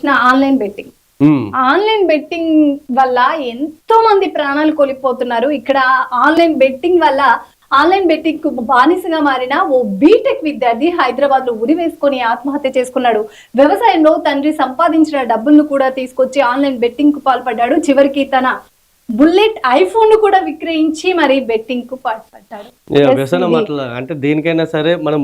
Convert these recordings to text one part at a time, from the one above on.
Online betting online betting వల్ల ఎంతో మంది ప్రాణాలు కోల్పోతున్నారు. ఇక్కడ ఆన్లైన్ బెట్టింగ్ వల్ల ఆన్లైన్ బెట్టింగ్ కు బానిసగా మారిన ఓ బీటెక్ విద్యార్థి హైదరాబాద్ లో ఉరి వేసుకొని ఆత్మహత్య చేసుకున్నాడు. వ్యవసాయంలో తండ్రి సంపాదించిన డబ్బులను కూడా తీసుకొచ్చి ఆన్లైన్ బెట్టింగ్ కు పాల్పడ్డాడు. చివరికి తన బుల్లెట్ ఐఫోన్ ను కూడా విక్రయించి మరి బెట్టింగ్ కు పాల్పడ్డాడు. వ్యసనం అట్లా అంటే దేనికైనా సరే మనం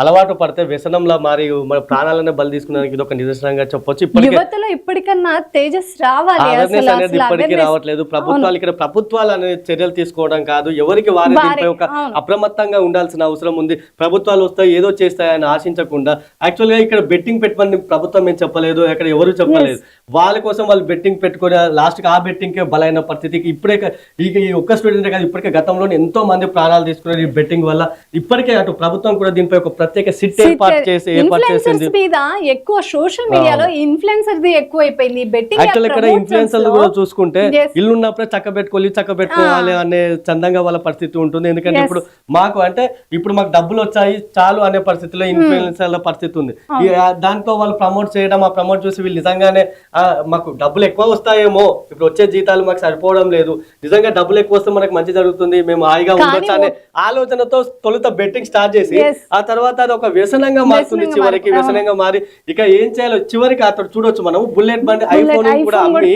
అలవాటు పడితే వ్యసనంలా మారి మన ప్రాణాలను బలి తీసుకున్నానికి ఇది ఒక నిదర్శనంగా చెప్పొచ్చు. యువతలో ఇప్పటికన్నా తేజస్ రావాలి. అనేది ఇప్పటికీ రావట్లేదు. ప్రభుత్వాలు ఇక్కడ ప్రభుత్వాలు అనే చర్యలు తీసుకోవడం కాదు, ఎవరికి వారి దీనిపై ఒక అప్రమత్తంగా ఉండాల్సిన అవసరం ఉంది. ప్రభుత్వాలు వస్తాయి ఏదో చేస్తాయని ఆశించకుండా యాక్చువల్ గా ఇక్కడ బెట్టింగ్ పెట్టమని ప్రభుత్వం ఏం చెప్పలేదు, అక్కడ ఎవరు చెప్పలేదు. వాళ్ళ కోసం వాళ్ళు బెట్టింగ్ పెట్టుకుని లాస్ట్ కి ఆ బెట్టింగ్ కే బలైన పరిస్థితికి ఇప్పుడే ఈ ఒక్క స్టూడెంట్ కాదు, ఇప్పటికే గతంలో ఎంతో మంది ప్రాణాలు తీసుకున్నారు ఈ బెట్టింగ్ వల్ల. ఇప్పటికే అటు ప్రభుత్వం కూడా దీనిపై ఒక ప్రత్యేక సిట్ ఏర్పాటు చేసింది. మీద ఎక్కువ సోషల్ మీడియాలో ఇన్ఫ్లుయెన్సర్ ది ఎక్కువ అయిపోయింది. బెట్టింగ్ యాక్చువల్ ఇక్కడ ఇన్ఫ్లుయెన్సర్లు కూడా చూసుకుంటే ఇల్లు ఉన్నప్పుడే చక్కబెట్టుకోవాలి అనే చందంగా వాళ్ళ పరిస్థితి ఉంటుంది. ఎందుకంటే ఇప్పుడు మాకు డబ్బులు వచ్చాయి చాలు అనే పరిస్థితిలో ఇన్ఫ్లుయెన్సర్ల పరిస్థితి ఉంది. దాంతో వాళ్ళు ప్రమోట్ చేయడం, ఆ ప్రమోట్ చూసి వీళ్ళు నిజంగానే మాకు డబ్బులు ఎక్కువ వస్తాయేమో, ఇప్పుడు వచ్చే జీతాలు మాకు సరిపోవడం లేదు, నిజంగా డబ్బులు ఎక్కువ వస్తే మనకు మంచి జరుగుతుంది, మేము హాయిగా ఉండొచ్చు అనే ఆలోచనతో తొలుత బెట్టింగ్ స్టార్ట్ చేసి ఆ తర్వాత అది ఒక వ్యసనంగా మారుతుంది. చివరికి వ్యసనంగా మారి ఇక ఏం చేయాలో చివరికి అతడు చూడొచ్చు మనం బుల్లెట్ బండి ఐఫోన్ కూడా అమ్మి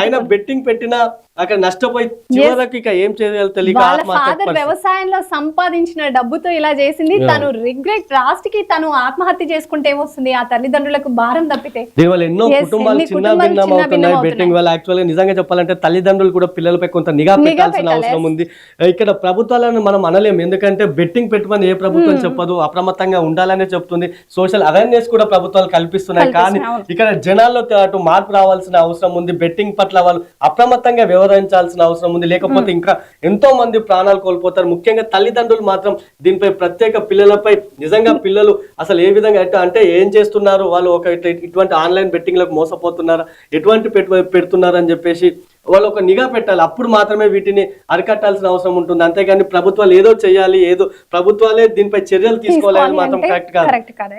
ఆయన బెట్టింగ్ పెట్టిన అక్కడ నష్టపోయి చివరికి ఇక ఏం చేయాలో తెలియక ఆత్మహత్య. వ్యవసాయంలో సంపాదించిన డబ్బుతో ఇలా చేసింది, తను రిగ్రెట్ లాస్ట్ కి తను ఆత్మహత్య చేసుకుంటే ఏమొస్తుంది, ఆ తల్లిదండ్రులకు భారం తప్పితే. దీనివల్ల ఎన్నో కుటుంబాలు చిన్న భిన్నం అవుతున్నాయి బెట్టింగ్ వల్ల. యాక్చువల్గా నిజంగా చెప్పాలంటే తల్లిదండ్రులు కూడా పిల్లలపై కొంత నిఘా పెట్టాల్సిన అవసరం ఉంది. ఇక్కడ ప్రభుత్వాలను మనం అనలేము, ఎందుకంటే బెట్టింగ్ పెట్టమని ఏ ప్రభుత్వం చెప్పదు, అప్రమత్తంగా ఉండాలనే చెప్తుంది. సోషల్ అవేర్నెస్ కూడా ప్రభుత్వాలు కల్పిస్తున్నాయి. కానీ ఇక్కడ జనాల్లో అటు మార్పు రావాల్సిన అవసరం ఉంది. బెట్టింగ్ పట్ల వాళ్ళు అప్రమత్తంగా వ్యవహరించాల్సిన అవసరం ఉంది, లేకపోతే ఇంకా ఎంతో మంది ప్రాణాలు కోల్పోతారు. ముఖ్యంగా తల్లిదండ్రులు మాత్రం దీనిపై ప్రత్యేక పిల్లలపై నిజంగా పిల్లలు అసలు ఏ విధంగా అంటే ఏం చేస్తున్నారు, వాళ్ళు ఇటువంటి ఆన్లైన్ బెట్టింగ్ లకు మోసపోతున్నారా, ఎటువంటి పెడుతున్నారు అని చెప్పేసి వాళ్ళు ఒక నిఘా పెట్టాలి. అప్పుడు మాత్రమే వీటిని అరికట్టాల్సిన అవసరం ఉంటుంది. అంతేగాని ప్రభుత్వాలు ఏదో చేయాలి, ఏదో ప్రభుత్వాలే దీనిపై చర్యలు తీసుకోవాలని మాత్రం కరెక్ట్ కాదు.